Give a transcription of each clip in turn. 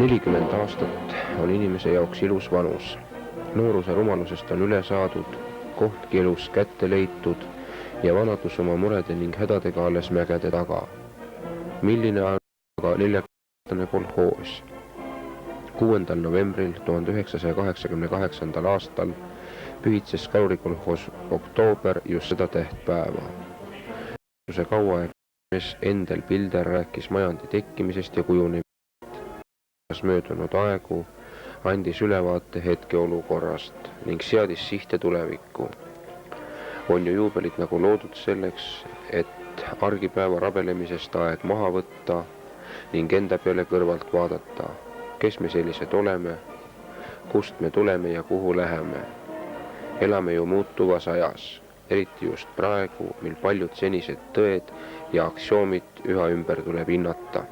40 aastat on inimese jaoks ilus vanus. Nooruse rumalusest on üle saadud, kohtki elus kätte leitud ja vanadus oma murede ning hädadega alles mägede taga. Milline on aga 40-aastane kolhoos? 6. novembril 1988. aastal pühitses kalurikolhoos Oktoober just seda tähtpäeva. Kauaaegne Endel Pilder rääkis majandi tekkimisest ja kujunemisest. Möödunud aegu andis ülevaate hetkeolukorrast ning seadis sihte tulevikku. On ju juubelid nagu loodud selleks, et argipäeva rabelemisest aeg maha võtta ning enda peale kõrvalt vaadata, kes me sellised oleme, kust me tuleme ja kuhu läheme. Elame ju muutuvas ajas, eriti just praegu, mil paljud senised tõed ja aktsioomid üha ümber tuleb hinnata.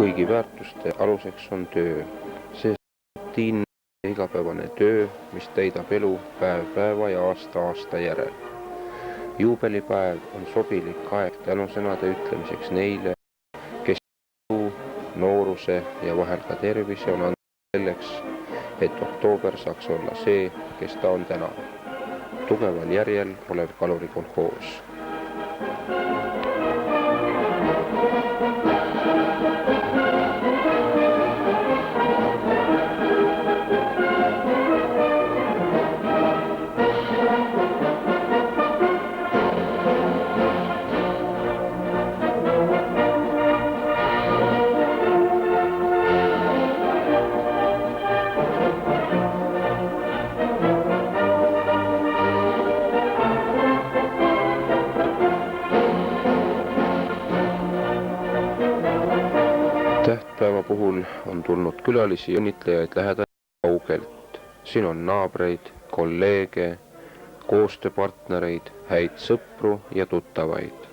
Kõigi väärtuste aluseks on töö. See rutiinne igapäevane töö, mis täidab elu päev päeva ja aasta järel. Juubelipäev on sobilik aeg tänusõnade ütlemiseks neile, kes nooruse ja vahel ka tervise on andnud selleks, et oktoober saaks olla see, kes ta on täna. Tugeval järjel olev kalurikolhoos. Tähtpäeva puhul on tulnud külalisi õnnitlejaid lähedalt kaugelt. Siin on naabreid, kolleege, koostööpartnereid, häid sõpru ja tuttavaid.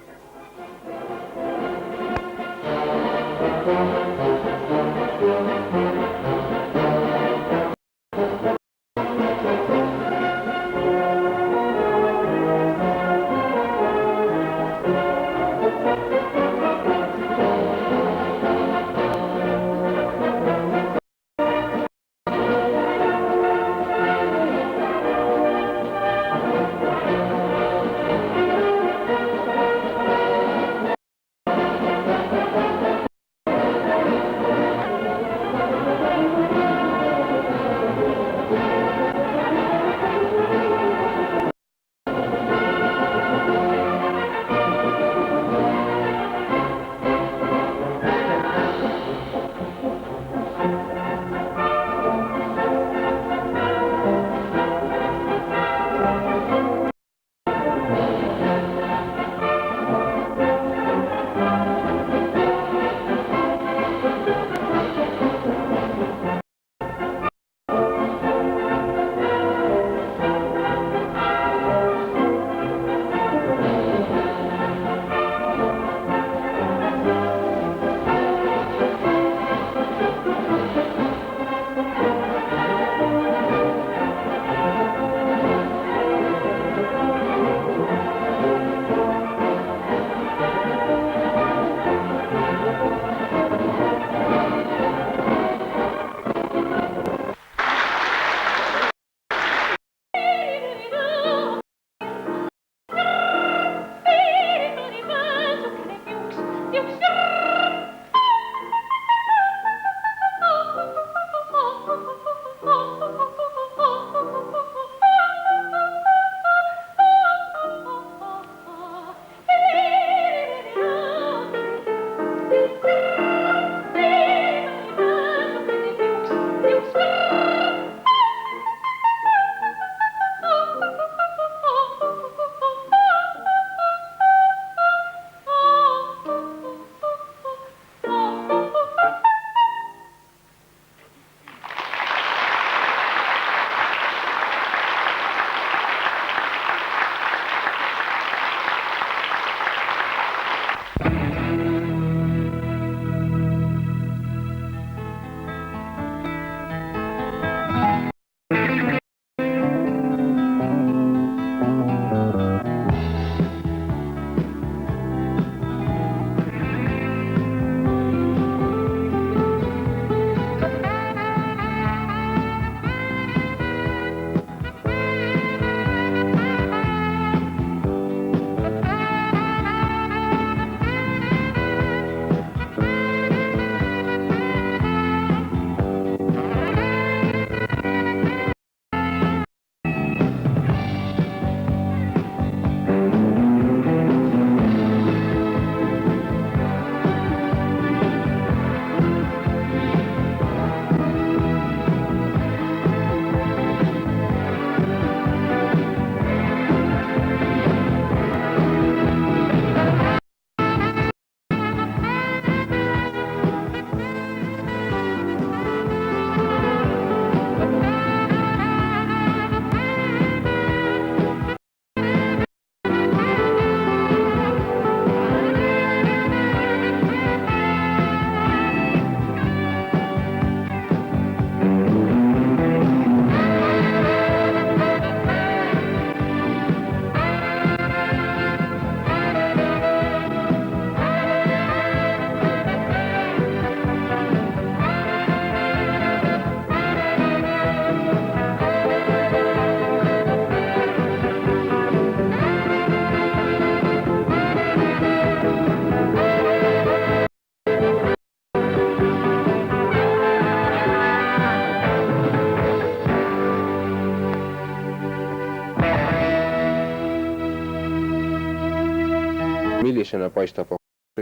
millisena paistab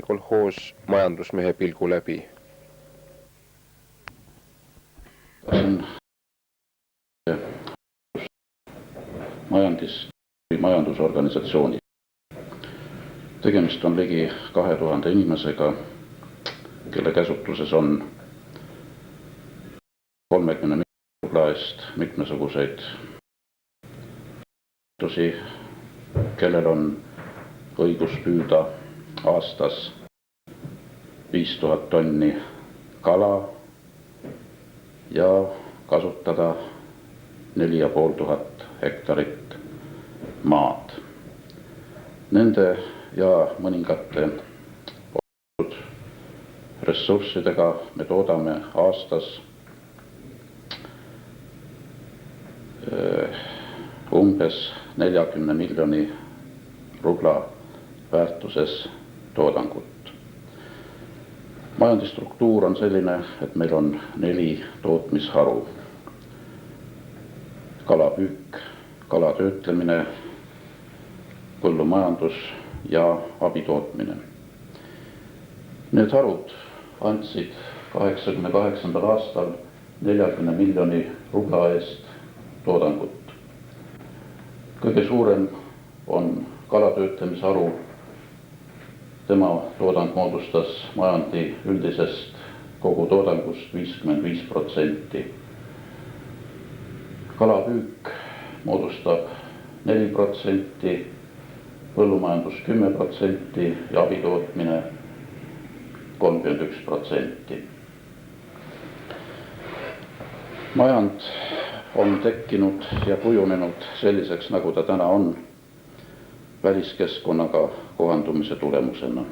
kolhoos majandusmehe pilgu läbi? Majandusorganisatsiooni. Tegemist on ligi 2000 inimesega, kelle käsutuses on 30 miljoni rubla eest mitmesuguseid tusi, kellel on õigus püüda aastas 5000 tonni kala ja kasutada 4500 hektarit maad. Nende ja mõningate ressurssidega me toodame aastas umbes 40 miljoni rubla väärtuses toodangut. Majandusstruktuur on selline, et meil on 4 tootmisharu. Kalapüük, kalatöötlemine, põllumajandus ja abitootmine. Need harud andsid 1988. aastal 40 miljoni rubla eest toodangut. Kõige suurem on kalatöötlemisharu. Tema toodang moodustas majandi üldisest kogu toodangust 55%. Kalapüük moodustab 4%, põllumajandus 10% ja abitootmine 31%. Majand on tekkinud ja kujunenud selliseks, nagu ta täna on, väliskeskkonnaga kohandumise tulemusena.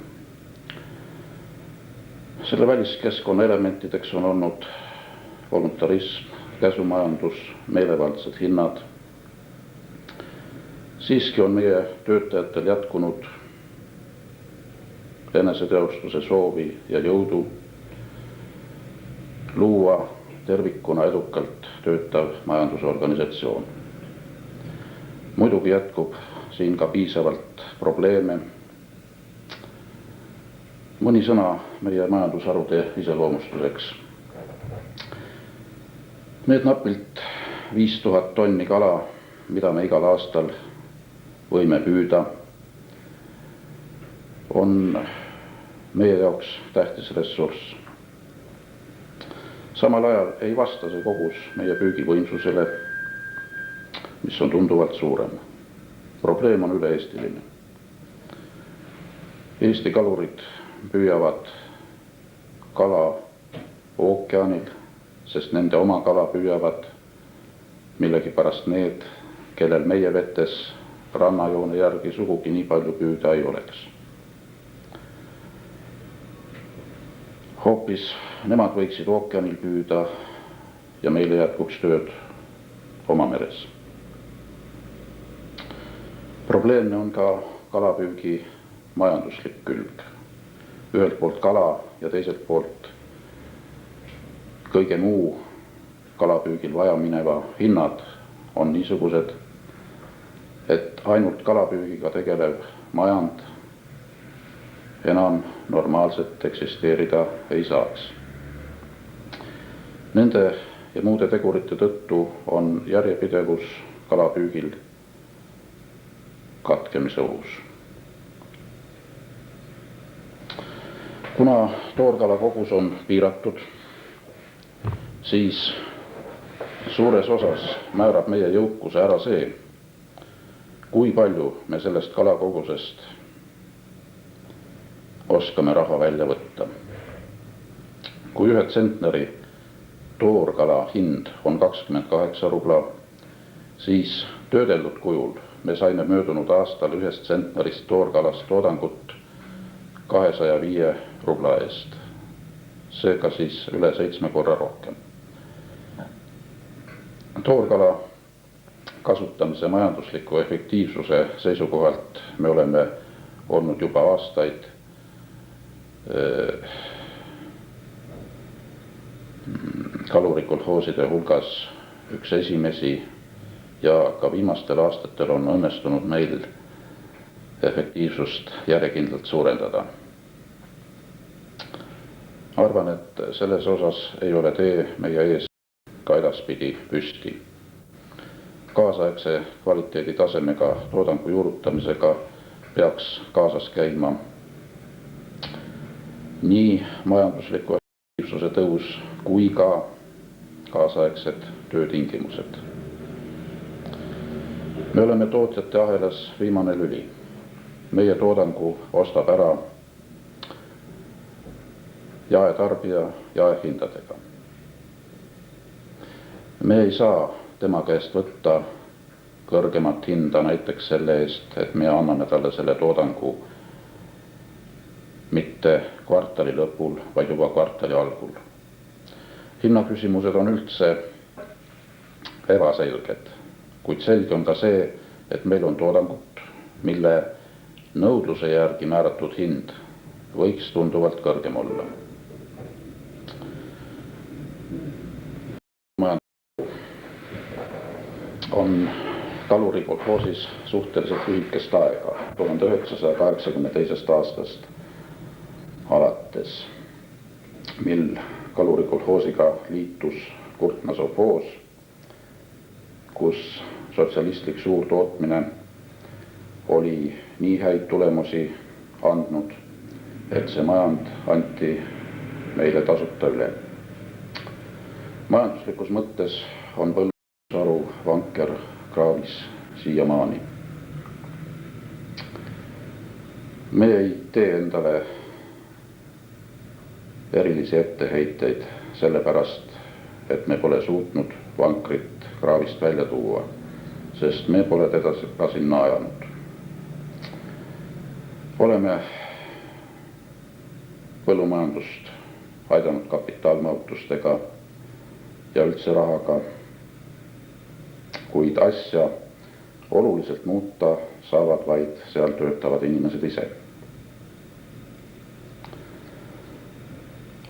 Selle väliskeskkonna elementideks on olnud voluntarism, käsumajandus, meelevaldsed hinnad. Siiski on meie töötajatel jätkunud eneseteostuse soovi ja jõudu luua tervikuna edukalt töötav majandusorganisatsioon. Muidugi jätkub siin ka piisavalt probleeme. Mõni sõna meie majandusharude iseloomustuseks. Need napilt 5000 tonni kala, mida me igal aastal võime püüda, on meie jaoks tähtis ressurss. Samal ajal ei vasta see kogus meie püügivõimsusele, mis on tunduvalt suurem. Probleem on üle-eestiline. Eesti kalurid püüavad kala ookeanil, sest nende oma kala püüavad millegipärast need, kellel meie vetes rannajoone järgi sugugi nii palju püüda ei oleks. Hoopis nemad võiksid ookeanil püüda ja meile jätkuks tööd oma meres. Probleemne on ka kalapüügi majanduslik külg. Ühelt poolt kala ja teiselt poolt kõige muu kalapüügil vaja mineva hinnad on niisugused, et ainult kalapüügiga tegelev majand enam normaalselt eksisteerida ei saaks. Nende ja muude tegurite tõttu on järjepidevus kalapüügil katkemise ohus. Kuna toorkala kogus on piiratud, siis suures osas määrab meie jõukuse ära see, kui palju me sellest kalakogusest oskame raha välja võtta. Kui 1 tsentneri toorkala hind on 28 rubla, siis töödeldud kujul me saime möödunud aastal 1 tsentnerist toorkalast toodangut 205 rubla eest. Seega siis üle 7 korra rohkem. Toorkala kasutamise majandusliku efektiivsuse seisukohalt me oleme olnud juba aastaid kalurikolhooside hulgas üks esimesi ja ka viimastel aastatel on õnnestunud meil efektiivsust järjekindlalt suurendada. Arvan, et selles osas ei ole tee meie ees ka edaspidi püsti. Kaasaegse kvaliteeditasemega toodangu juurutamisega peaks kaasas käima nii majandusliku efektiivsuse tõus kui ka kaasaegsed töötingimused. Me oleme tootjate ahelas viimane lüli. Meie toodangu ostab ära jaetarbija jaehindadega. Me ei saa tema käest võtta kõrgemat hinda näiteks selle eest, et me anname talle selle toodangu mitte kvartali lõpul, vaid juba kvartali algul. Hinnaküsimused on üldse ebaselged, kuid selge on ka see, et meil on toodangut, mille nõudluse järgi määratud hind võiks tunduvalt kõrgem olla. On kalurikolhoosis suhteliselt lühikest aega, 1982. aastast alates, mil kalurikolhoosiga liitus Kurtna sovhoos, kus sotsialistlik suurtootmine oli nii häid tulemusi andnud, et see majand anti meile tasuta üle. Majanduslikus mõttes on põllumajandusaru vanker kraavis siiamaani. Me ei tee endale erilisi etteheiteid sellepärast, et me pole suutnud vankrit kraavist välja tuua, sest me pole teda ka sinna ajanud. Oleme põllumajandust aidanud kapitaalmõõtustega ja üldse rahaga, kuid asja oluliselt muuta saavad vaid seal töötavad inimesed ise.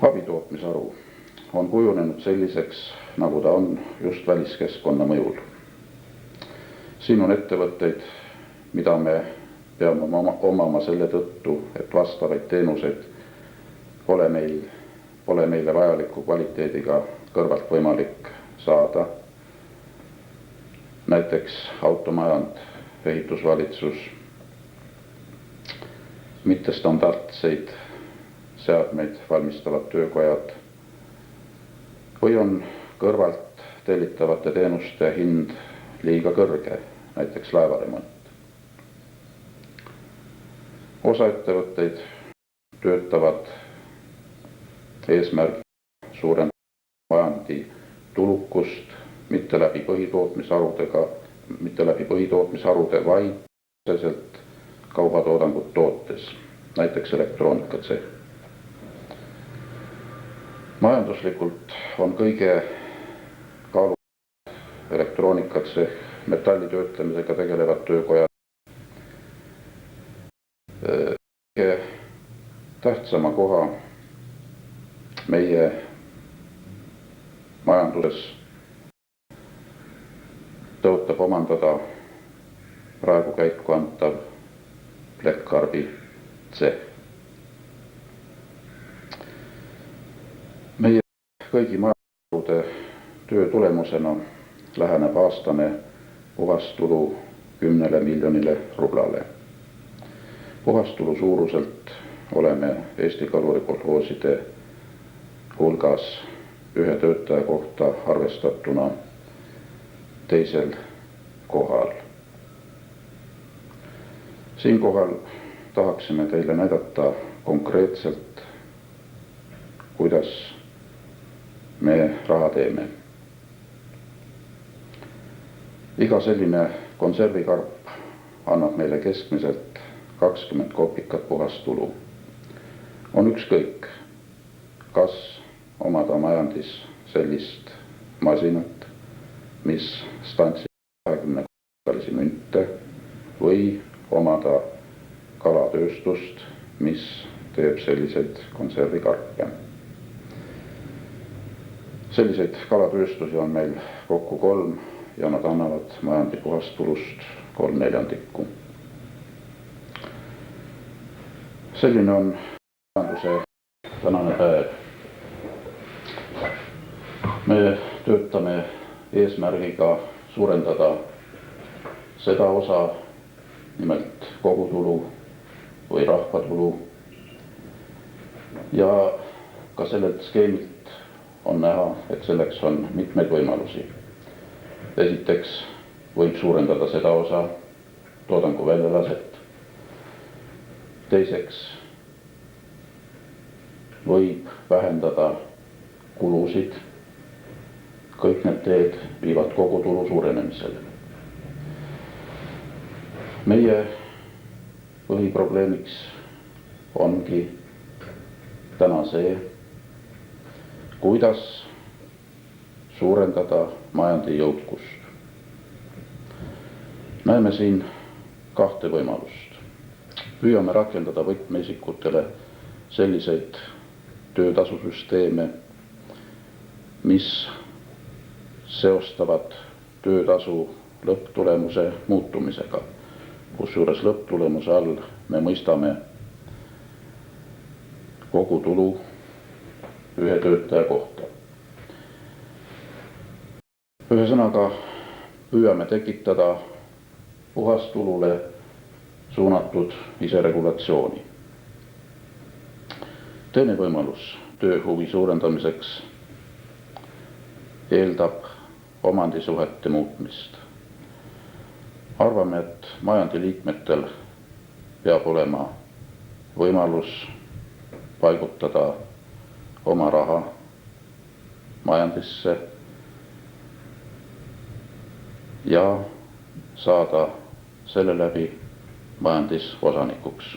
Abitootmisaru on kujunenud selliseks, nagu ta on just väliskeskkonna mõjul. Siin on ettevõtteid, mida me peame omama selle tõttu, et vastavaid teenuseid pole meile vajaliku kvaliteediga kõrvalt võimalik saada. Näiteks automajand, ehitusvalitsus, mittestandardseid seadmeid valmistavad töökojad või on kõrvalt tellitavate teenuste hind liiga kõrge, näiteks laevaremont. Osa ettevõtteid töötavad eesmärgi suurendada majandi tulukust mitte läbi põhitootmisharude, vaid otseselt kaubatoodangut tootes, näiteks elektroonikatsehh. Majanduslikult on kõige kaalukamad elektroonikatsehh, metallitöötlemisega tegelevad töökojad. Kõige tähtsama koha meie majanduses tõotab omandada praegu käiku antav plekkkarbi tsehh. Meie kõigi majandusharude töö tulemusena läheneb aastane puhastulu 10 miljonile rublale. Puhastulu suuruselt oleme Eesti kalurikolhooside hulgas ühe töötaja kohta arvestatuna teisel kohal. Siinkohal tahaksime teile näidata konkreetselt, kuidas me raha teeme. Iga selline konservikarp annab meile keskmiselt 20 kopikat puhastulu. On ükskõik, kas omada majandis sellist masinat, mis stantsib 20 kopikalisi münte, või omada kalatööstust, mis teeb selliseid konservikarpe. Selliseid kalatööstusi on meil kokku 3 ja nad annavad majandi puhastulust 3/4. Selline on majanduse tänane päev. Me töötame eesmärgiga suurendada seda osa, nimelt kogutulu või rahvatulu. Ja ka sellelt skeemilt on näha, et selleks on mitmeid võimalusi. Esiteks võib suurendada seda osa toodangu väljalaset. Teiseks võib vähendada kulusid. Kõik need teed viivad kogutulu suurenemisele. Meie põhiprobleemiks ongi täna see, kuidas suurendada majandi jõukust. Näeme siin kahte võimalust. Püüame rakendada võtmeisikutele selliseid töötasusüsteeme, mis seostavad töötasu lõpptulemuse muutumisega, kusjuures lõpptulemuse all me mõistame kogutulu ühe töötaja kohta. Ühesõnaga püüame tekitada puhastulule suunatud iseregulatsiooni. Teine võimalus tööhuvi suurendamiseks eeldab omandisuhete muutmist. Arvame, et majandi liikmetel peab olema võimalus paigutada oma raha majandisse ja saada selle läbi majandis osanikuks.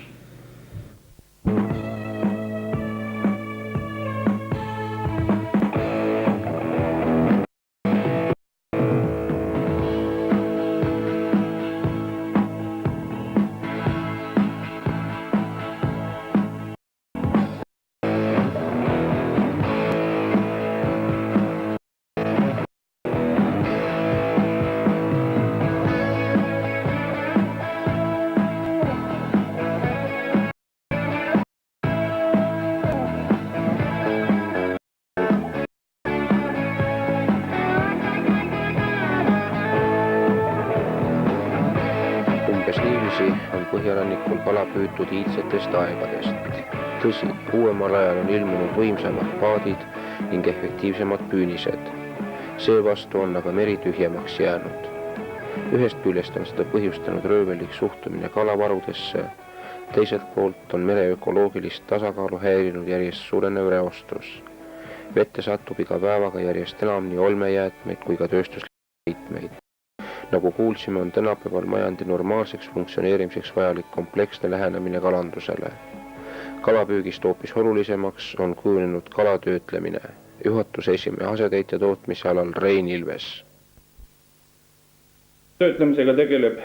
Niiviisi on põhjarannikul kala püütud iidsetest aegadest. Tõsi, uuemal ajal on ilmunud võimsamad paadid ning efektiivsemad püünised. Seevastu on aga meri tühjemaks jäänud. Ühest küljest on seda põhjustanud röövelik suhtumine kalavarudesse, teiselt poolt on mere ökoloogilist tasakaalu häirinud järjest suurenev reostus. Vette satub iga päevaga järjest enam nii olmejäätmeid kui ka tööstuslikke heitmeid. Nagu kuulsime, on tänapäeval majandi normaalseks funktsioneerimiseks vajalik kompleksne lähenemine kalandusele. Kalapüügist hoopis olulisemaks on kujunenud kalatöötlemine. Juhatuse esimehe asetäitja tootmise alal Rein Ilves. Töötlemisega tegeleb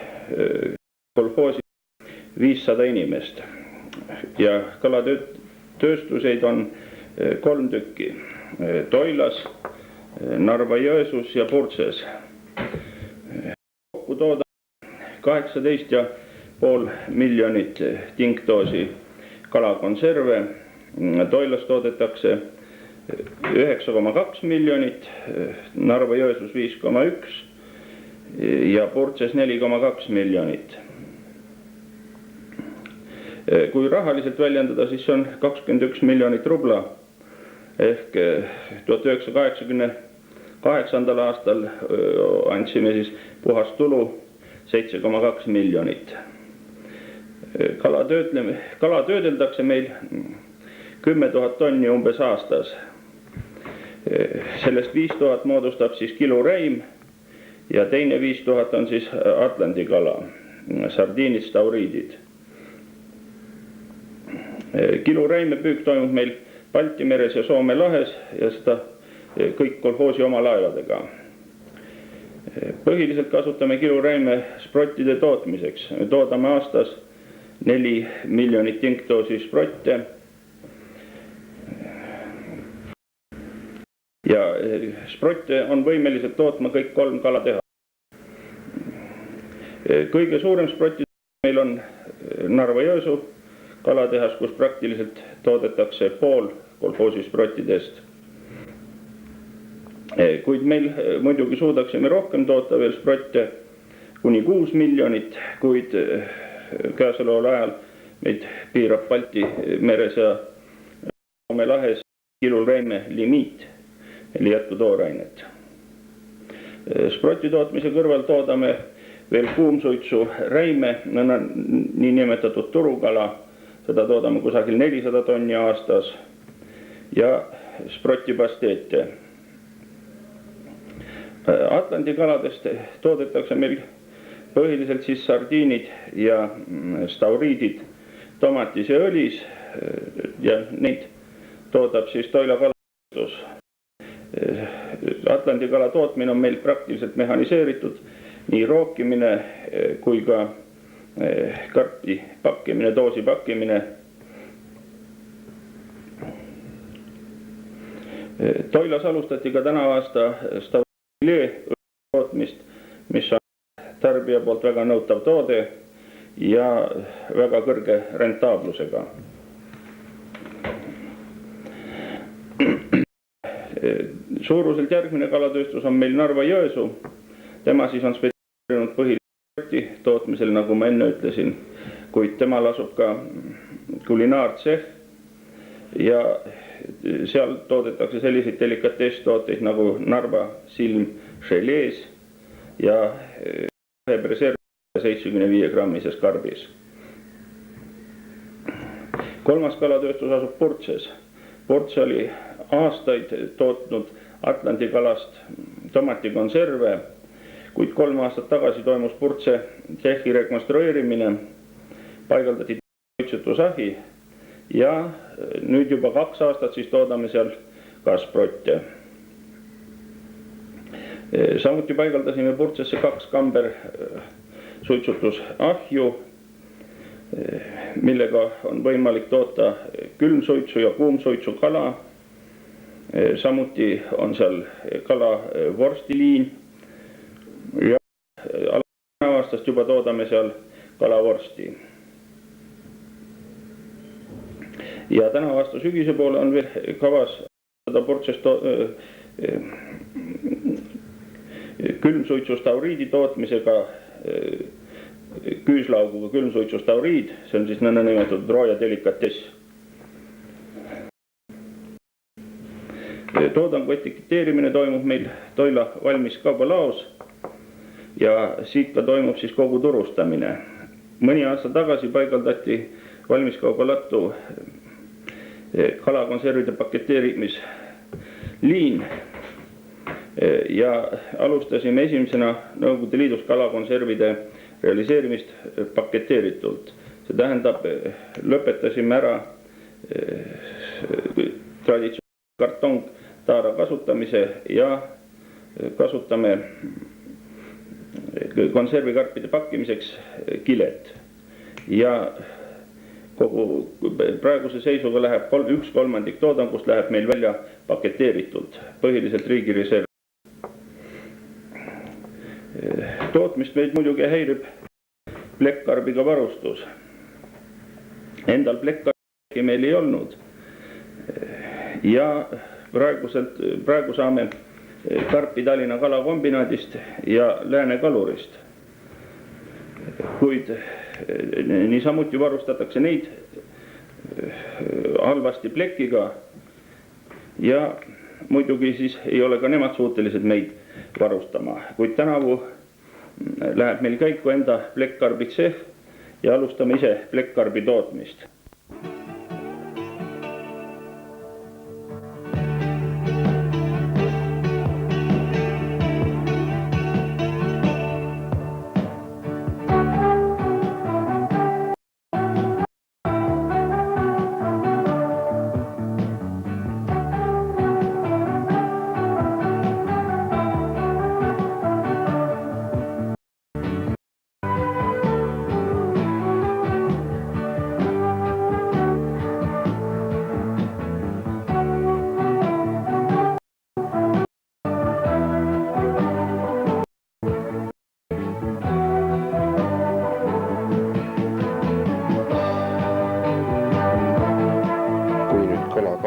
kolhoosi 500 inimest ja kalatööstuseid on 3 tükki. Toilas, Narva-Jõesuus ja Purtses. Kokku toodab 18,5 miljonit tingdoosi kalakonserve. Toilas toodetakse 9,2 miljonit, Narva-Jõesuus 5,1 ja Purtses 4,2 miljonit. Kui rahaliselt väljendada, siis on 21 miljonit rubla ehk 1988. aastal andsime siis puhast tulu 7,2 miljonit. Kala töödeldakse meil 10 000 tonni umbes aastas. Sellest 5 000 moodustab siis kilureim ja teine 5 000 on siis Atlandi kala, sardiinid, stauriidid. Kilureime püük toimub meil Balti meres ja Soome lahes ja seda kõik kolhoosi oma laevadega. Põhiliselt kasutame kilureime sprottide tootmiseks. Me toodame aastas 4 miljonit tingdoosi sprotte. Ja sprotte on võimelised tootma kõik 3 kalateha. Kõige suurem sprotti meil on Narva-Jõesuu kalatehas, kus praktiliselt toodetakse pool kolhoosisprottidest. Kuid meil muidugi suudaksime rohkem toota veel sprotte, kuni 6 miljonit, kuid käesoleval ajal meid piirab Balti meres ja Soome lahes kilulräime limiit, eli jätku toorainet. Sproti tootmise kõrval toodame veel kuumsuitsu räime, niinimetatud turukala, seda toodame kusagil 400 tonni aastas, ja sprotipasteete. Atlandi kaladest toodetakse meil põhiliselt siis sardiinid ja stauriidid tomatis ja õlis, ja neid toodab siis Toila kalatööstus. Atlandi kala tootmine on meil praktiliselt mehhaniseeritud, nii rookimine kui ka karpi pakkimine, doosi pakkimine. Toilas alustati ka täna aasta stauriidiõli tootmist, mis on tarbija poolt väga nõutav toode ja väga kõrge rentaablusega. Suuruselt järgmine kalatööstus on meil Narva-Jõesuu. Tema siis on spetsialiseerunud põhiliselt tootmisel, nagu ma enne ütlesin, kuid temal asub ka kulinaartsehh ja seal toodetakse selliseid delikatesstooteid nagu Narva silm želees ja preserv 75 grammises karbis. Kolmas kalatööstus asub Purtses. Purtse oli aastaid tootnud Atlandi kalast tomatikonserve, kuid 3 aastat tagasi toimus Purtse tsehhi rekonstrueerimine, paigaldati suitsutusahi ja nüüd juba 2 aastat siis toodame seal ka sprotte. Samuti paigaldasime Purtsesse 2 kamber suitsutusahju, millega on võimalik toota külmsuitsu ja kuumsuitsu kala. Samuti on seal kala vorstiliin ja aastast juba toodame seal kalavorsti. Ja täna aasta sügise poole on veel kavas Purtsest külmsuitsu stauriidi tootmisega, küüslauguga külmsuitsu stauriid, see on siis nõndanimetatud rooja delikatess. Toodangu etiketteerimine toimub meil Toila valmiskaubalaos ja siit ka toimub siis kogu turustamine. Mõni aasta tagasi paigaldati valmiskaubalattu kalakonservide paketeerimisliin ja alustasime esimesena Nõukogude Liidus kalakonservide realiseerimist paketeeritult. See tähendab, lõpetasime ära traditsioonilise kartongtaara kasutamise ja kasutame konservikarpide pakkimiseks kilet. Ja kogu praeguse seisuga läheb 1/3 toodangust läheb meil välja paketeeritult, põhiliselt riigireserv. Tootmist meid muidugi häirib plekkkarbiga varustus. Endal plekkkarbi meil ei olnud. Ja praegu saame karpi Tallinna kalakombinaadist ja Lääne kalurist. Kuid niisamuti varustatakse neid halvasti plekiga ja muidugi siis ei ole ka nemad suutelised meid varustama. Kuid tänavu läheb meil käiku enda plekkkarbi tsehh ja alustame ise plekkkarbi tootmist.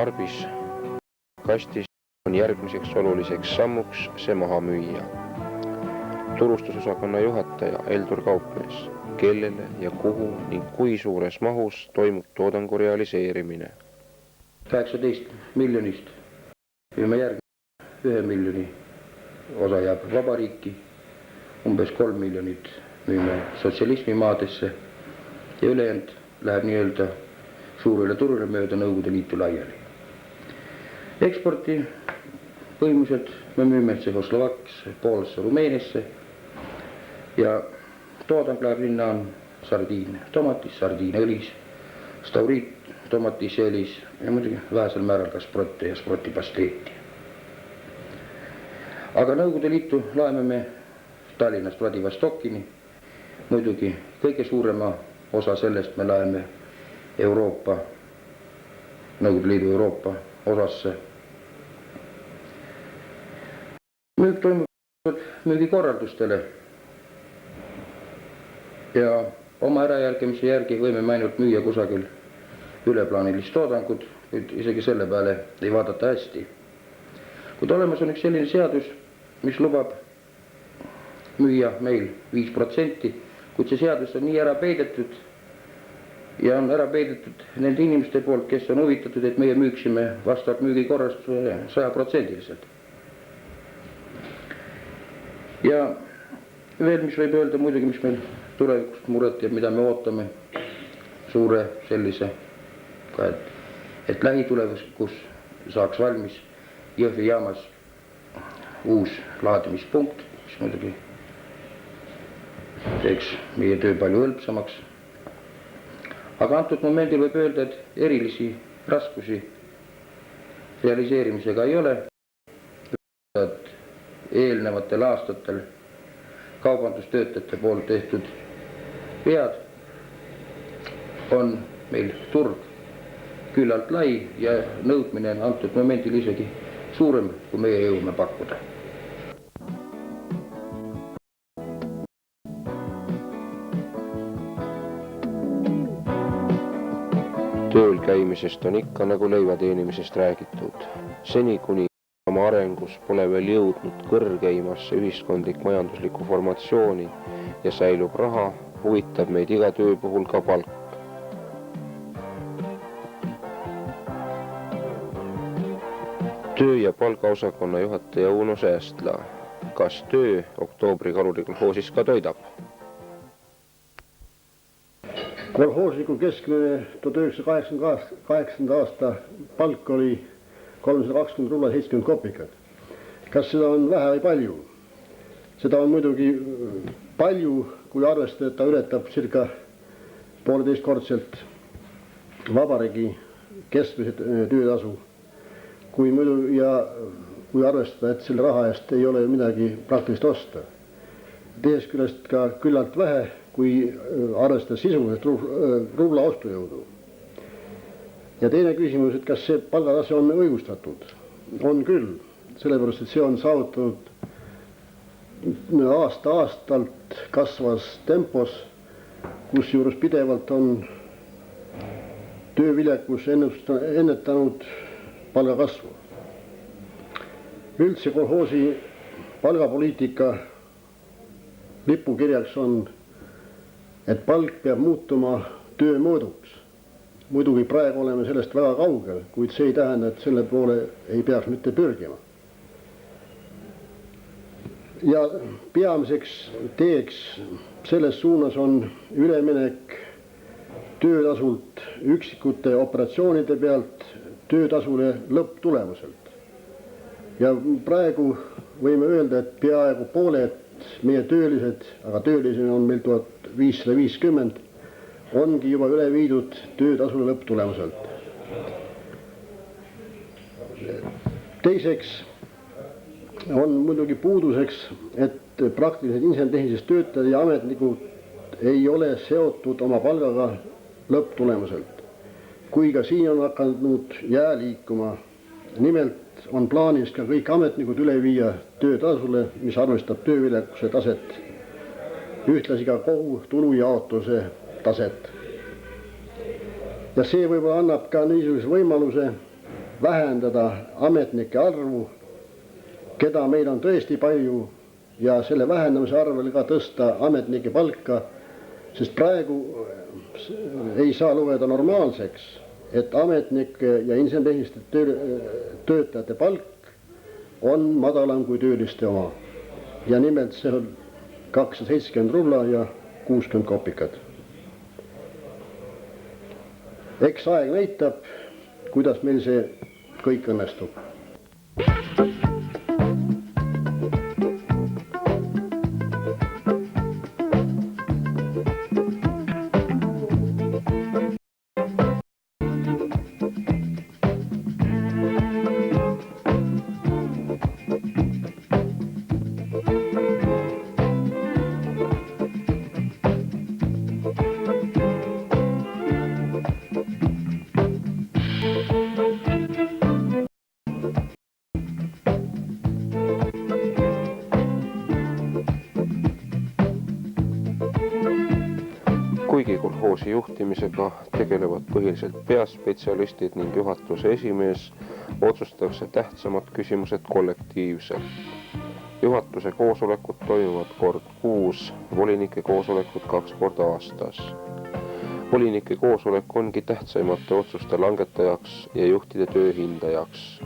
karbis kastis on järgmiseks oluliseks sammuks see maha müüa. Turustusosakonna juhataja Eldur Kaupmees, kellele ja kuhu ning kui suures mahus toimub toodangu realiseerimine. 18 miljonist müüme järgi 1 miljoni osa jääb vabariiki, umbes 3 miljonit müüme sotsialismimaadesse ja ülejäänud läheb nii-öelda suurele turule mööda Nõukogude Liitu laiali. Eksporti põhimõtteliselt me müüme Tšehhoslovakkiasse, Poolasse, Rumeeniasse ja toodang läheb linna on sardiin tomatis, sardiinõlis, stauriit tomatisõlis ja muidugi vähesel määral ka sprotte ja sprotipasteeti. Aga Nõukogude Liitu laeme me Tallinnast Vladivostokini, muidugi kõige suurema osa sellest me laeme Euroopa, Nõukogude Liidu Euroopa osasse. Müük toimub müügikorraldustele ja oma ärajälgimise järgi võime me ainult müüa kusagil üleplaanilist toodangut, kuid isegi selle peale ei vaadata hästi. Kuid olemas on üks selline seadus, mis lubab müüa meil 5%, kuid see seadus on nii ära peidetud ja on ära peidetud nende inimeste poolt, kes on huvitatud, et meie müüksime vastavalt müügikorrastusele 100%. Ja veel, mis võib öelda muidugi, mis meil tulevikust muret ja mida me ootame suure sellise, et lähitulevikus saaks valmis Jõhvi jaamas uus laadimispunkt, mis muidugi teeks meie töö palju hõlpsamaks. Aga antud momendil võib öelda, et erilisi raskusi realiseerimisega ei ole. Eelnevatel aastatel kaubandustöötajate poolt tehtud vead on meil turg küllalt lai ja nõudmine on antud momendil isegi suurem, kui meie jõuame pakkuda. Tööl käimisest on ikka nagu leiva teenimisest räägitud. Seni kuni oma arengus pole veel jõudnud kõrgeimasse ühiskondlik majanduslikku formatsiooni ja säilub raha, huvitab meid iga töö puhul ka palk. Töö- ja palgaosakonna juhataja Uno Säästla. Kas töö oktoobri kalurikolhoosis ka toidab? Kolhoosiku keskmine 1988. aasta palk oli 320 rubla 70 kopikat. Kas seda on vähe või palju? Seda on muidugi palju, kui arvestada, et ta ületab circa 1,5-kordselt vabariigi keskmise töötasu. Kui arvestada, et selle raha eest ei ole midagi praktilist osta. Teisest küljest ka küllalt vähe, kui arvestada sisuliselt rubla ostujõudu. Ja teine küsimus, et kas see palgatase on õigustatud? On küll, sellepärast, et see on saavutatud aasta-aastalt kasvas tempos, kus juures pidevalt on tööviljakus ennetanud palgakasvu. Üldse kolhoosi palgapoliitika lipukirjaks on, et palk peab muutuma töö mõõduks. Muidugi praegu oleme sellest väga kaugel, kuid see ei tähenda, et selle poole ei peaks mitte pürgima. Ja peamiseks teeks selles suunas on üleminek töötasult üksikute operatsioonide pealt töötasule lõpptulemuselt. Ja praegu võime öelda, et peaaegu pooled meie töölised, aga töölisi on meil 1550, ongi juba üle viidud töötasule lõpptulemuselt. Teiseks on muidugi puuduseks, et praktilised insener-tehnilised töötajad ja ametnikud ei ole seotud oma palgaga lõpptulemuselt. Kui ka siin on hakanud jää liikuma, nimelt on plaanis ka kõik ametnikud üle viia töötasule, mis arvestab tööviljakuse taset, ühtlasi ka kogu tulujaotuse taset. Ja see võib-olla annab ka niisuguse võimaluse, vähendada ametnike arvu, keda meil on tõesti palju, ja selle vähendamise arvel ka tõsta ametnike palka, sest praegu ei saa lugeda normaalseks, et ametnike ja inseneritehniliste töötajate palk on madalam kui tööliste oma. Ja nimelt see on 270 rubla ja 60 kopikat. Eks aeg näitab, kuidas meil see kõik õnnestub. Kuigi kolhoosi juhtimisega tegelevad põhiliselt peaspetsialistid ning juhatuse esimees, otsustatakse tähtsamad küsimused kollektiivselt. Juhatuse koosolekud toimuvad kord kuus, volinike koosolekud 2 korda aastas. Volinike koosolek ongi tähtsaimate otsuste langetajaks ja juhtide töö hindajaks.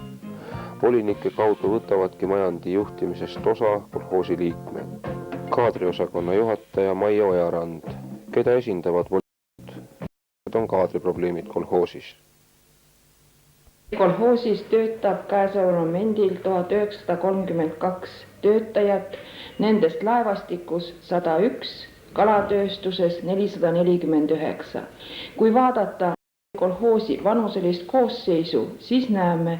Volinike kaudu võtavadki majandi juhtimisest osa kolhoosi liikmed. Kaadriosakonna juhataja Maia Ojarand, keda esindavad volinikud, on kaadriprobleemid kolhoosis. Kolhoosis töötab käesoleval momendil 1932 töötajat, nendest laevastikus 101, kalatööstuses 449. Kui vaadata kolhoosi vanuselist koosseisu, siis näeme,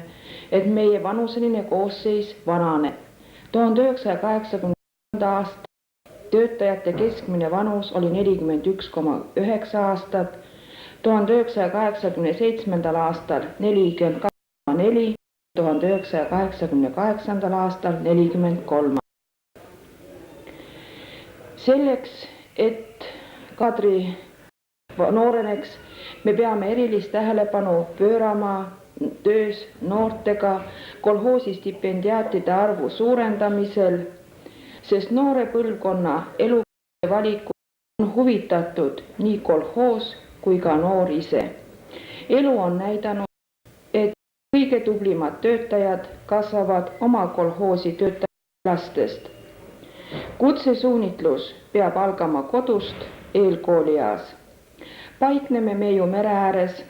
et meie vanuseline koosseis vananeb. 1980. aasta töötajate keskmine vanus oli 41,9 aastat, 1987. aastal 42,4, 1988. aastal 43. Selleks, et kaadri nooreneks, me peame erilist tähelepanu pöörama töös noortega kolhoosi stipendiaatide arvu suurendamisel, sest noore põlvkonna eluvaliku on huvitatud nii kolhoos kui ka noor ise. Elu on näidanud, et kõige tublimad töötajad kasvavad oma kolhoosi töötajate lastest. Kutsesuunitlus peab algama kodust eelkoolieas. Paikneme me ju mere ääres,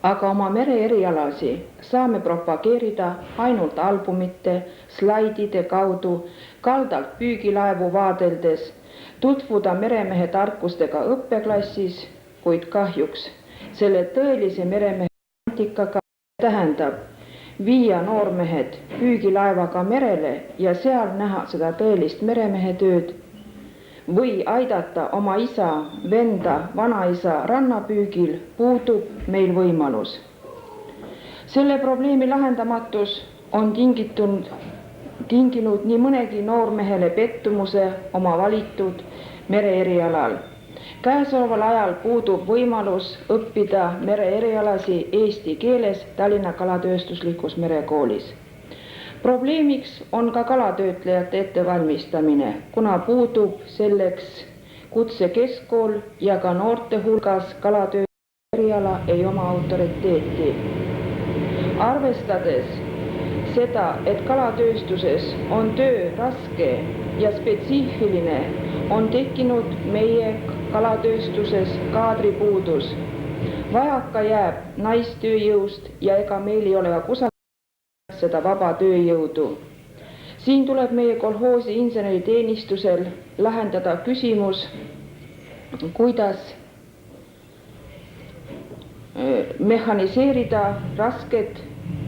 aga oma mere erialasi saame propageerida ainult albumite, slaidide kaudu, kaldalt püügilaevu vaadeldes, tutvuda meremehe tarkustega õppeklassis, kuid kahjuks selle tõelise meremehe romantikaga tähendab viia noormehed püügilaevaga merele ja seal näha seda tõelist meremehe tööd või aidata oma isa, venda, vanaisa rannapüügil, puudub meil võimalus. Selle probleemi lahendamatus on tinginud nii mõnegi noormehele pettumuse oma valitud mereerialal. Käesoleval ajal puudub võimalus õppida mereerialasi eesti keeles Tallinna kalatööstuslikus merekoolis. Probleemiks on ka kalatöötlejate ettevalmistamine, kuna puudub selleks kutsekeskkool ja ka noorte hulgas kalatöötlejate eriala ei oma autoriteeti. Arvestades seda, et kalatööstuses on töö raske ja spetsiifiline, on tekkinud meie kalatööstuses kaadripuudus. Vajaka jääb naistööjõust ja ega meil ei ole ka kusagil seda vaba tööjõudu. Siin tuleb meie kolhoosi inseneriteenistusel lahendada küsimus, kuidas mehhaniseerida rasked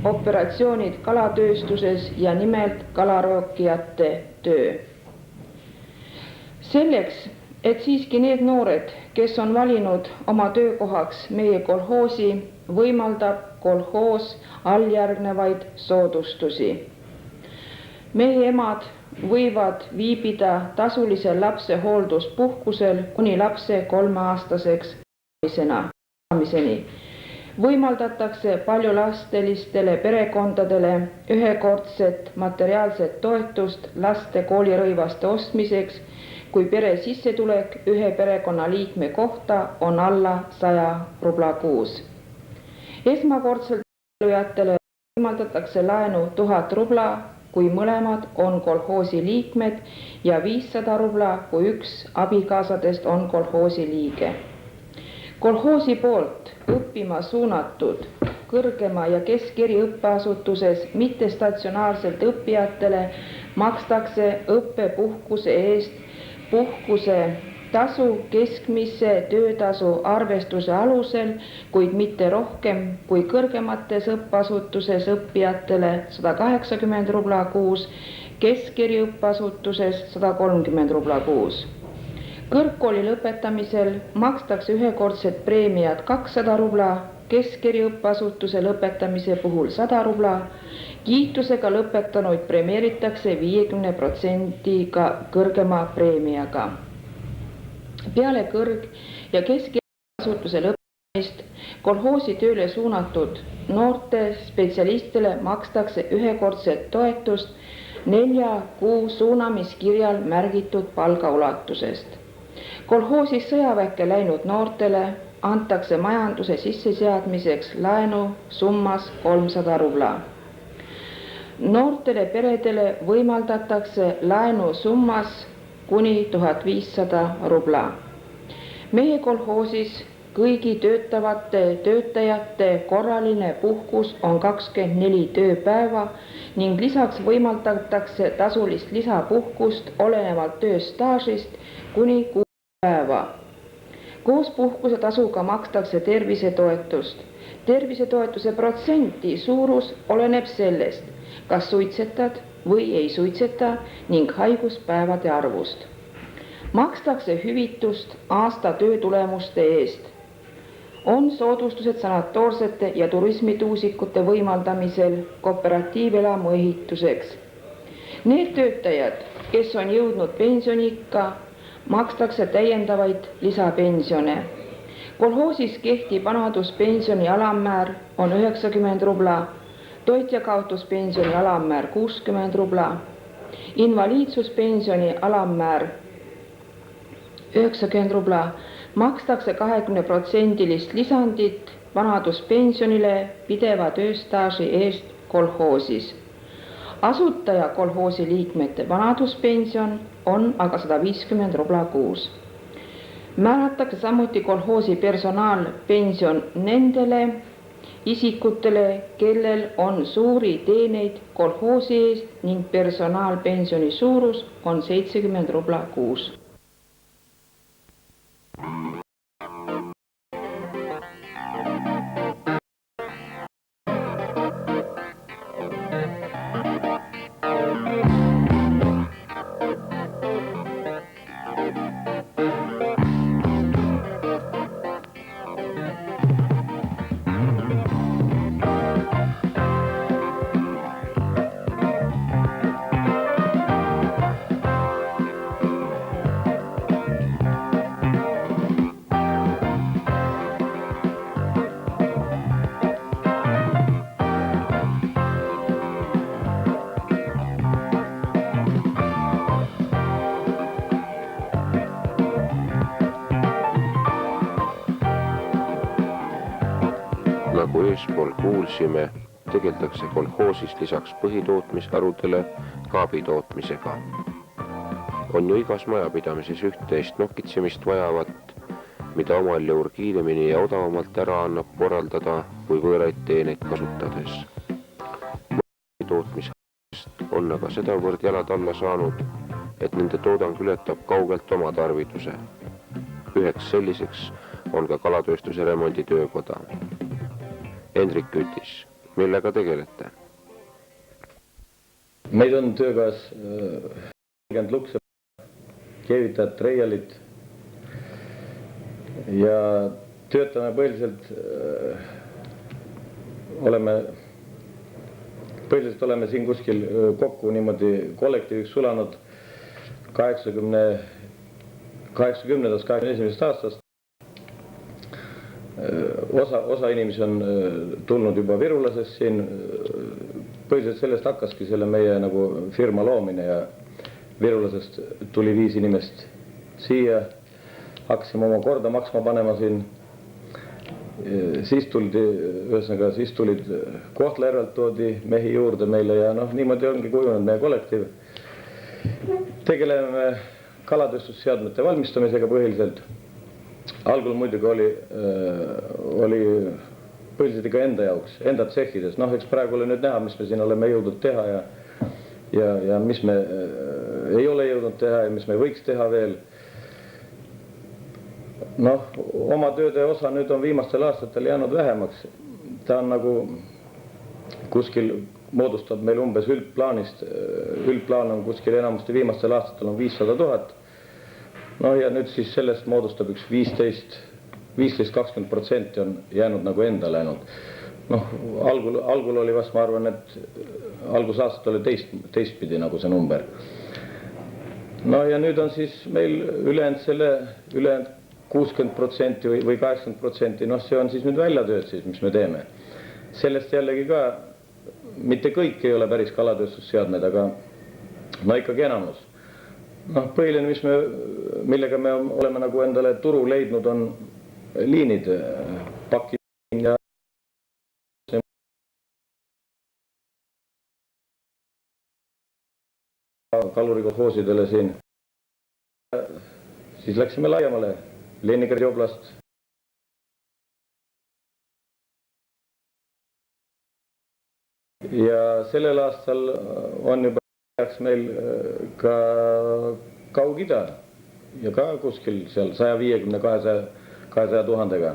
operatsioonid kalatööstuses ja nimelt kalarookijate töö. Selleks, et siiski need noored, kes on valinud oma töökohaks meie kolhoosi, võimaldab kolhoos alljärgnevaid soodustusi. Meie emad võivad viibida tasulisel lapsehoolduspuhkusel kuni lapse 3-aastaseks saamiseni. Võimaldatakse paljulapselistele perekondadele ühekordset materiaalset toetust laste koolirõivaste ostmiseks, kui pere sissetulek ühe perekonnaliikme kohta on alla 100 rubla kuus. Esmakordselt elujatele võimaldatakse laenu 1000 rubla, kui mõlemad on kolhoosi liikmed ja 500 rubla, kui üks abikaasadest on kolhoosi liige. Kolhoosi poolt õppima suunatud kõrgema ja keskeriõppeasutuses mittestatsionaarselt õppijatele makstakse õppepuhkuse eest puhkuse tasu keskmise töötasu arvestuse alusel, kuid mitte rohkem kui kõrgemates õppeasutuses õppijatele 180 rubla kuus, keskeriõppeasutuses 130 rubla kuus. Kõrgkooli lõpetamisel makstakse ühekordset preemiat 200 rubla, keskeriõppeasutuse lõpetamise puhul 100 rubla, kiitusega lõpetanuid premeeritakse 50% kõrgema preemiaga. Peale kõrg- ja keskeriõppeasutuse lõpetamist kolhoosi tööle suunatud noorte spetsialistile makstakse ühekordset toetust 4 kuu suunamiskirjal märgitud palga ulatusest. Kolhoosis sõjaväkke läinud noortele antakse majanduse sisseseadmiseks laenu summas 300 rubla. Noortele peredele võimaldatakse laenu summas kuni 1500 rubla. Meie kolhoosis kõigi töötavate töötajate korraline puhkus on 24 tööpäeva ning lisaks võimaldatakse tasulist lisapuhkust olenevalt tööstaažist kuni 6 päeva. Koos puhkuse tasuga makstakse tervisetoetust. Tervisetoetuse protsenti suurus oleneb sellest, kas suitsetad või ei suitseta ning haiguspäevade arvust. Makstakse hüvitust aasta töötulemuste eest. On soodustused sanatoorsete ja turismituusikute võimaldamisel kooperatiivelamu ehituseks. Need töötajad, kes on jõudnud pensioniikka, makstakse täiendavaid lisapensione. Kolhoosis kehtib vanaduspensioni alammäär on 90 rubla, toitjakaotuspensioni alammäär 60 rubla, invaliidsuspensioni alammäär 90 rubla, makstakse 20% lisandit vanaduspensionile pideva tööstaaži eest kolhoosis. Asutaja kolhoosi liikmete vanaduspension on aga 150 rubla kuus. Määratakse samuti kolhoosi personaalpension nendele isikutele, kellel on suuri teeneid kolhoosi eest ning personaalpensioni suurus on 70 rubla kuus. Nagu eespool kuulsime, tegeldakse kolhoosis lisaks põhitootmisharudele ka abitootmisega. On ju igas majapidamises üht-teist nokitsemist vajavat, mida omal juhul kiiremini ja odavamalt ära annab korraldada kui võõraid teeneid kasutades. Tootmisharudest on aga sedavõrd jalad alla saanud, et nende toodang ületab kaugelt oma tarviduse. Üheks selliseks on ka kalatööstuse remonditöökoda. Hendrik Kütis, millega tegelete? Meid on töögas 40 lukse, keevitajad, treialid ja töötame põhiliselt oleme siin kuskil kokku niimoodi kollektiiviks sulanud 80. 21. aastast. osa inimesi on tulnud juba Virulasest siin, põhiliselt sellest hakkaski selle meie nagu firma loomine ja Virulasest tuli 5 inimest siia, hakkasime oma korda maksma panema siin, siis tulid Kohtla-Järvelt toodi mehi juurde meile ja noh, niimoodi ongi kujunenud meie kollektiiv. Tegeleme kalatööstusseadmete valmistamisega põhiliselt. Algul muidugi oli põhiliselt ikka enda jaoks, enda tsehhides. Noh, eks praegu oli nüüd näha, mis me siin oleme jõudnud teha ja mis me ei ole jõudnud teha ja mis me võiks teha veel. Noh, oma tööde osa nüüd on viimastel aastatel jäänud vähemaks. Ta on nagu kuskil moodustab meil umbes üldplaanist. Üldplaan on kuskil enamasti viimastel aastatel on 500 000. No ja nüüd siis sellest moodustab üks 15-20% on jäänud nagu endale ainult. Noh, algul oli vast, ma arvan, et algusaastat oli teistpidi nagu see number. No ja nüüd on siis meil ülejäänud 60% või 80%, noh see on siis nüüd väljatööd siis, mis me teeme. Sellest jällegi ka, mitte kõik ei ole päris kalatööstusseadmed, aga no ikkagi enamus. Noh, põhiline, millega me oleme nagu endale turu leidnud, on liinid, pakid ja kalurikohoosidele siin. Siis läksime laiemale, Leningradi oblast. Ja sellel aastal on juba meil ka Kaug-Ida ja ka kuskil seal 150-200 000-ga.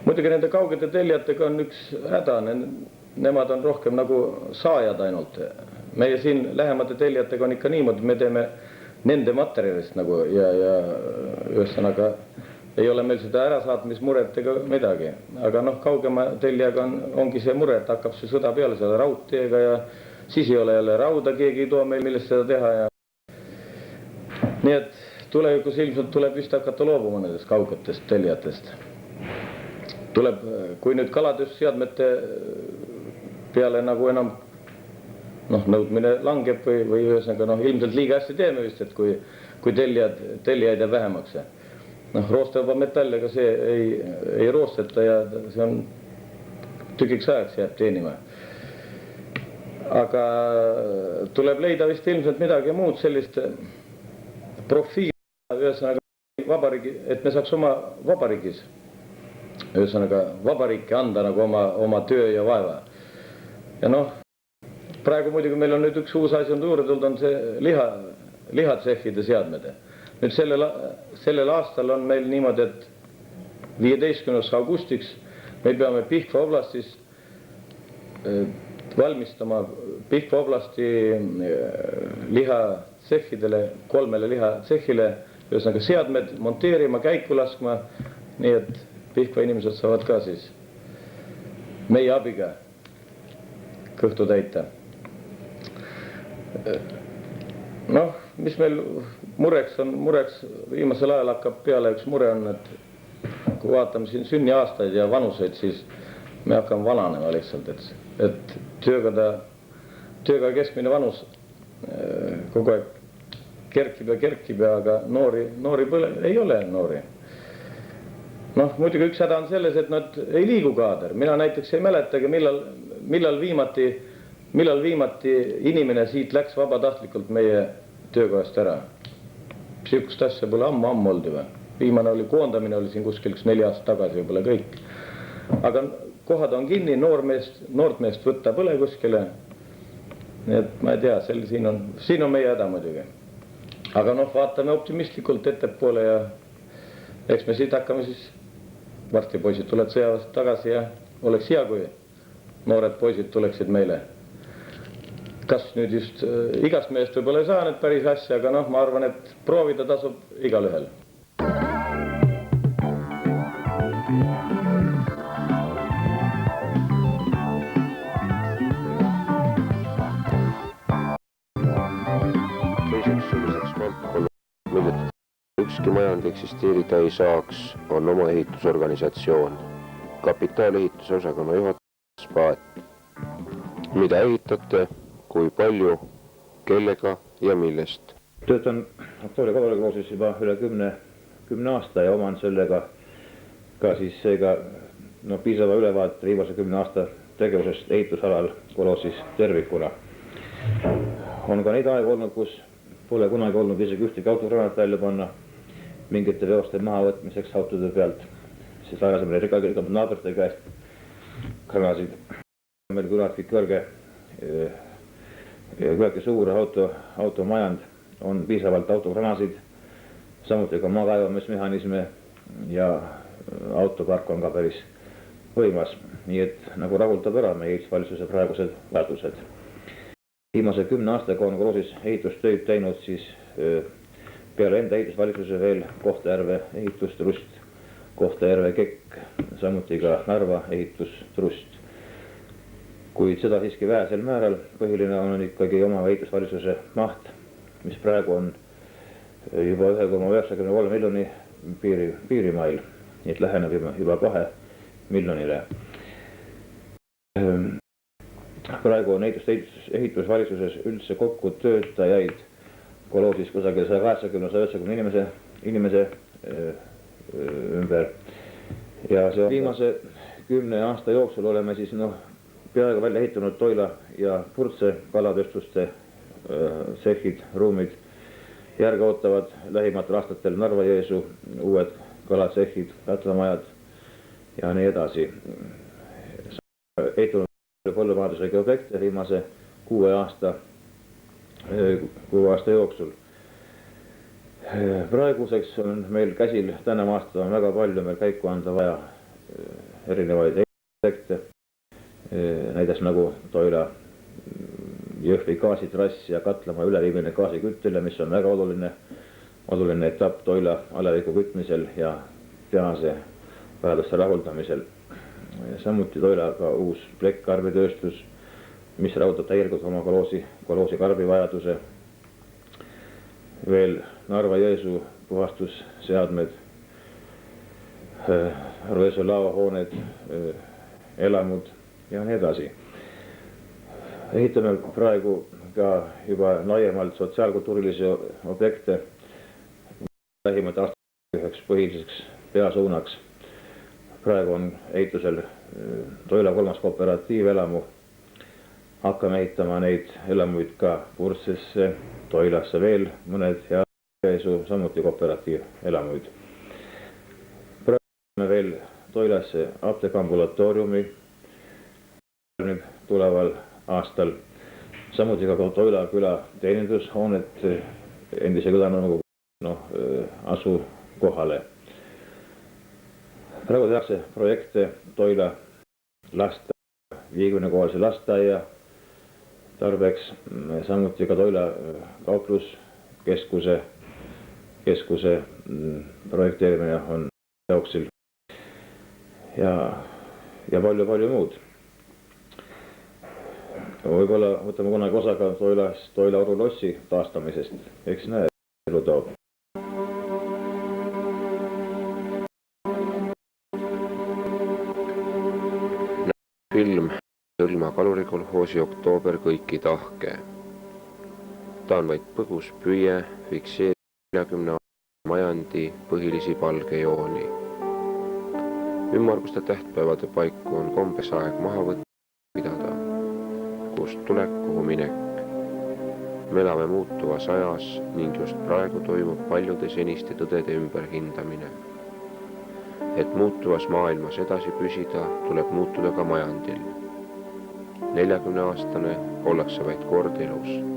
Muidugi nende kaugete tellijatega on üks häda, nemad on rohkem nagu saajad ainult. Meie siin lähemate tellijatega on ikka niimoodi, me teeme nende materjalist nagu ja ühesõnaga ei ole meil seda ärasaatmismuret ega midagi. Aga noh, kaugema tellijaga ongi see mure, et hakkab see sõda peale selle raudteega ja siis ei ole jälle rauda, keegi ei too meil millest seda teha ja nii et tulevikus ilmselt tuleb vist hakata loobuma nendest kaugetest tellijatest. Tuleb, kui nüüd kalatööstusseadmete peale nagu enam nõudmine langeb või ühesõnaga ilmselt liiga hästi teeme vist, et kui tellijaid jääb vähemaks. Roostevaba metall, ega see ei roosteta ja see on tükiks ajaks jääb teenima. Aga tuleb leida vist ilmselt midagi muud sellist profiili, ühesõnaga vabariigi, et me saaks oma vabariigis, ühesõnaga vabariiki anda nagu oma töö ja vaeva. Ja noh, praegu muidugi meil on nüüd üks uus asi on juurde tulnud, on see lihatsehhide seadmed. Nüüd sellel aastal on meil niimoodi, et 15. augustiks me peame Pihkva oblastis valmistama Pihkva oblasti lihatsehhidele, 3 lihatsehhile, ühesõnaga seadmed monteerima, käiku laskma, nii et Pihkva inimesed saavad ka siis meie abiga kõhtu täita. Noh, mis meil mureks viimasel ajal hakkab peale üks mure on, et kui vaatame siin sünniaastaid ja vanuseid, siis me hakkame vananema lihtsalt, et tööga keskmine vanus kogu aeg kerkib, aga noori ei ole noori. Noh, muidugi üks häda on selles, et nad ei liigu kaader. Mina näiteks ei mäletagi, millal viimati inimene siit läks vabatahtlikult meie töökohast ära. Sihukest asja pole ammu olnud juba. Viimane koondamine oli siin kuskil 4 aastat tagasi võib-olla kõik. Aga kohad on kinni, noort meest võtta põle kuskile. Nii et ma ei tea, siin on meie häda muidugi. Aga noh, vaatame optimistlikult ettepoole ja eks me siit hakkame siis, varsti poisid tuled sõjaväest tagasi ja oleks hea, kui noored poisid tuleksid meile. Kas nüüd just igast meest võib-olla ei saa need päris asja, aga noh, ma arvan, et proovida tasub igal ühel. Teiseks selliseks valdkonnaks ükski majand eksisteerida ei saaks, on oma ehitusorganisatsioon. Kapitaalehituse osakonna juhataja Spaat. Mida ehitate, kui palju, kellega ja millest? Töötan Aktoori Kodanikoosis juba üle 10 aasta ja oman sellega ka siis seega piisava ülevaate viimase 10 aasta tegevusest ehitusalal koloosis tervikuna. On ka neid aegu olnud, kus pole kunagi olnud isegi ühtegi autogranat välja panna mingite veoste maha võtmiseks autode pealt, siis ajasemel rikkamad naabrite käest granasid. Meil küllaltki küllaltki suur automajand, on piisavalt autogranasid, samuti ka maakaevamismehhanisme ja autopark on ka päris võimas, nii et nagu rahuldab ära meie ehitusvalitsuse praegused vajadused. Viimase 10 aastaga on koloosis ehitustöid teinud siis peale enda ehitusvalitsuse veel Kohtla-Järve ehitustrust, Kohtla-Järve KEK, samuti ka Narva ehitustrust. Kuid seda siiski vähesel määral, põhiline on ikkagi oma ehitusvalitsuse maht, mis praegu on juba 1,93 miljoni piirimail, nii et läheneb juba 2 miljonile. Praegu on ehitusvalitsuses üldse kokku töötajaid koloosis kusagil 180-190 inimese ümber. Ja see viimase 10 aasta jooksul oleme siis peaaegu välja ehitanud Toila ja Purtse kalatööstuste tsehhid, ruumid. Järge ootavad lähimatel aastatel Narva-Jõesuu uued kalatsehhid, katlamajad ja nii edasi. Ehitunud põllumajandusega objekte viimase 6 aasta jooksul. Praeguseks on meil käsil tänavu aasta on väga palju meil käiku anda vaja erinevaid objekte, näiteks nagu Toila Jõhvi gaasitrass ja Katlamaa üleviimine gaasiküttele, mis on väga oluline etapp Toila aleviku kütmisel ja tehase vajaduste rahuldamisel. Samuti Toila ka uus plekkkarbitööstus, mis rahuldab täielikult oma koloosi karbi vajaduse. Veel Narva-Jõesuu puhastusseadmed, Narva-Jõesuu laohooned, elamud ja nii edasi. Ehitame praegu ka juba laiemalt sotsiaalkultuurilisi objekte lähimate aastate üheks põhiliseks peasuunaks. Praegu on ehitusel Toila 3. kooperatiivelamu. Hakkame ehitama neid elamuid ka Purtsesse, Toilasse veel mõned ja Jõesuu samuti kooperatiivelamuid. Praegu veel Toilasse apteekambulatooriumi tuleval aastal. Samuti ka Toila küla teenindushoonet endise külanõukogu asu kohale. Praegu tehakse projekte Toila 50-kohalise lasteaia tarbeks, samuti ka Toila kaupluskeskuse projekteerimine on jooksil ja palju muud. Võib-olla võtame kunagi osa ka Toila orulossi taastamisest, eks näe, elu toob. Film Sõlma kalurikolhoosi Oktoober kõiki tahke. Ta on vaid põgus püüe fikseerida 40 majandi põhilisi palgejooni. Ümmarguste tähtpäevade paiku on kombes aeg maha võtta pidada. Kust tulek, kuhu minek. Me elame muutuvas ajas ning just praegu toimub paljude seniste tõdede ümberhindamine. Et muutuvas maailmas edasi püsida, tuleb muutuda ka majandil. 40-aastane ollakse vaid kord elus.